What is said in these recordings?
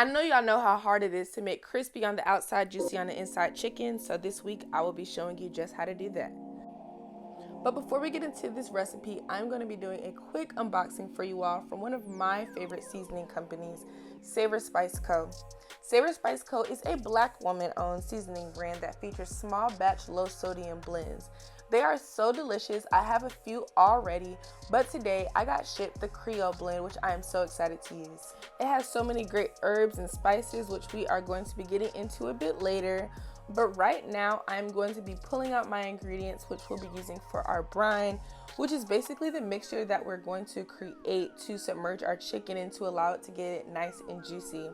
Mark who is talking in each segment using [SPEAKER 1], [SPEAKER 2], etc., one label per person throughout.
[SPEAKER 1] I know y'all know how hard it is to make crispy on the outside, juicy on the inside chicken, so this week I will be showing you just how to do that. But before we get into this recipe, I'm going to be doing a quick unboxing for you all from one of my favorite seasoning companies, Savor Spice Co. Savor Spice Co. is a black woman-owned seasoning brand that features small batch low sodium blends. They are so delicious. I have a few already, but today I got shipped the Creole blend, which I am so excited to use. It has so many great herbs and spices, which we are going to be getting into a bit later. But right now I'm going to be pulling out my ingredients, which we'll be using for our brine, which is basically the mixture that we're going to create to submerge our chicken in to allow it to get it nice and juicy.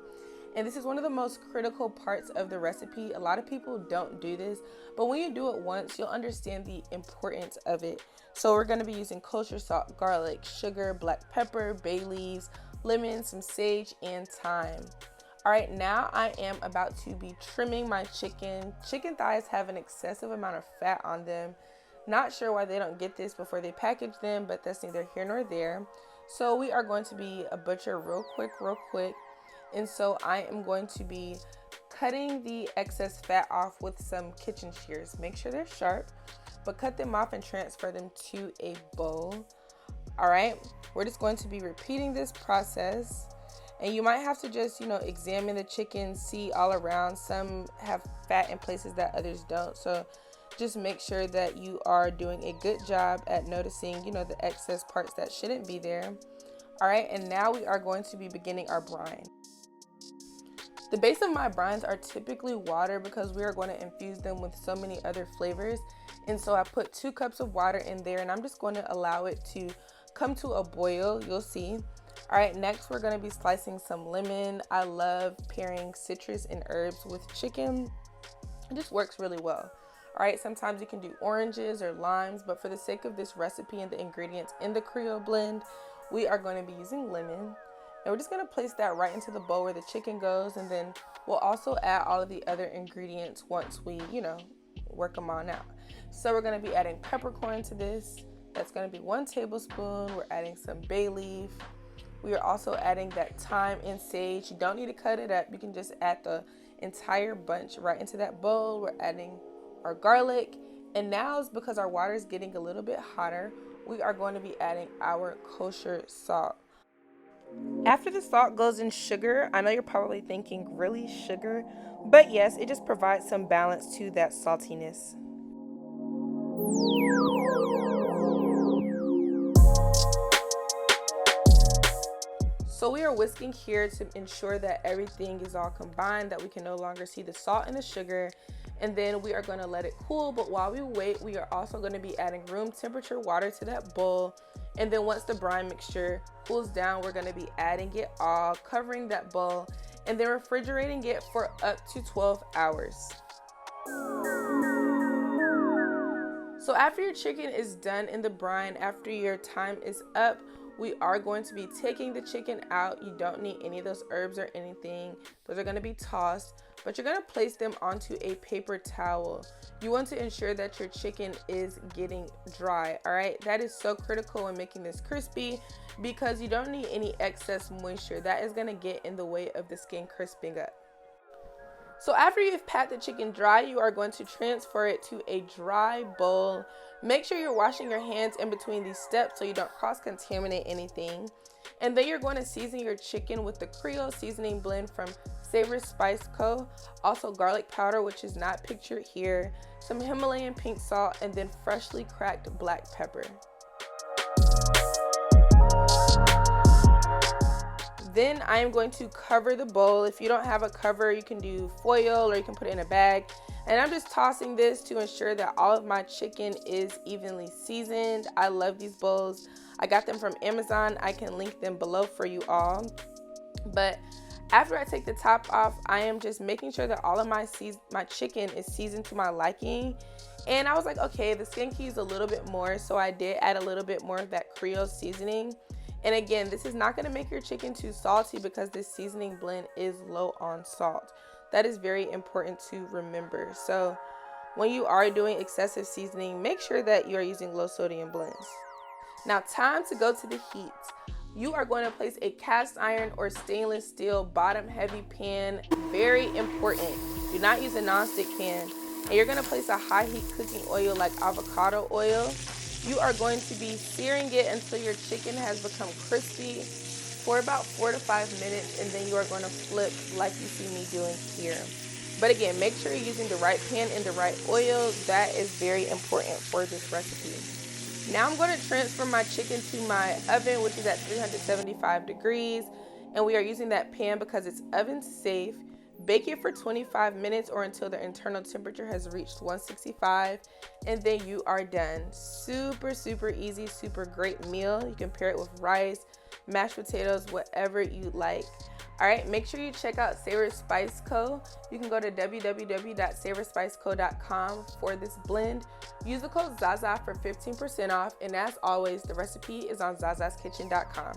[SPEAKER 1] And this is one of the most critical parts of the recipe. A lot of people don't do this, but when you do it once, you'll understand the importance of it. So we're going to be using kosher salt, garlic, sugar, black pepper, bay leaves, lemon, some sage, and thyme. All right, now I am about to be trimming my chicken. Chicken thighs have an excessive amount of fat on them. Not sure why they don't get this before they package them, but that's neither here nor there. So we are going to be a butcher real quick. And so I am going to be cutting the excess fat off with some kitchen shears. Make sure they're sharp, but cut them off and transfer them to a bowl. All right, we're just going to be repeating this process. And you might have to just, examine the chicken, see all around. Some have fat in places that others don't. So just make sure that you are doing a good job at noticing, the excess parts that shouldn't be there. All right, and now we are going to be beginning our brine. The base of my brines are typically water because we are going to infuse them with so many other flavors. And so I put 2 cups of water in there, and I'm just going to allow it to come to a boil. You'll see. All right, next we're going to be slicing some lemon. I love pairing citrus and herbs with chicken. It just works really well. All right, sometimes you can do oranges or limes, but for the sake of this recipe and the ingredients in the Creole blend, we are going to be using lemon. And we're just going to place that right into the bowl where the chicken goes, and then we'll also add all of the other ingredients once we, work them on out. So we're going to be adding peppercorn to this. That's going to be 1 tablespoon. We're adding some bay leaf. We are also adding that thyme and sage. You don't need to cut it up. You can just add the entire bunch right into that bowl. We're adding our garlic. And now, because our water is getting a little bit hotter, we are going to be adding our kosher salt. After the salt goes in sugar, I know you're probably thinking, really, sugar? But yes, it just provides some balance to that saltiness. So we are whisking here to ensure that everything is all combined, that we can no longer see the salt and the sugar. And then we are going to let it cool. But while we wait, we are also going to be adding room temperature water to that bowl. And then once the brine mixture cools down, we're going to be adding it all, covering that bowl, and then refrigerating it for up to 12 hours. So after your chicken is done in the brine, after your time is up, we are going to be taking the chicken out. You don't need any of those herbs or anything. Those are going to be tossed, but you're going to place them onto a paper towel. You want to ensure that your chicken is getting dry. All right, that is so critical in making this crispy because you don't need any excess moisture. That is going to get in the way of the skin crisping up. So after you've pat the chicken dry, you are going to transfer it to a dry bowl. Make sure you're washing your hands in between these steps so you don't cross-contaminate anything. And then you're going to season your chicken with the Creole seasoning blend from Savor Spice Co. Also garlic powder, which is not pictured here, some Himalayan pink salt, and then freshly cracked black pepper. Then I am going to cover the bowl. If you don't have a cover, you can do foil or you can put it in a bag. And I'm just tossing this to ensure that all of my chicken is evenly seasoned. I love these bowls. I got them from Amazon. I can link them below for you all. But after I take the top off, I am just making sure that all of my chicken is seasoned to my liking. And I was like, okay, the skin can use a little bit more. So I did add a little bit more of that Creole seasoning. And again, this is not going to make your chicken too salty because this seasoning blend is low on salt. That is very important to remember. So when you are doing excessive seasoning, make sure that you are using low sodium blends. Now, time to go to the heat. you are going to place a cast iron or stainless steel bottom heavy pan. Very important. Do not use a nonstick pan. And you're going to place a high heat cooking oil like avocado oil. You are going to be searing it until your chicken has become crispy for about 4 to 5 minutes, and then you are going to flip like you see me doing here. But again, make sure you're using the right pan and the right oil. That is very important for this recipe. Now I'm going to transfer my chicken to my oven, which is at 375 degrees. And we are using that pan because it's oven safe. Bake it for 25 minutes or until the internal temperature has reached 165. And then you are done. Super, super easy, super great meal. You can pair it with rice, mashed potatoes, whatever you like. All right, make sure you check out Savor Spice Co. You can go to www.savorspiceco.com for this blend. Use the code Zaza for 15% off. And as always, the recipe is on zazaskitchen.com.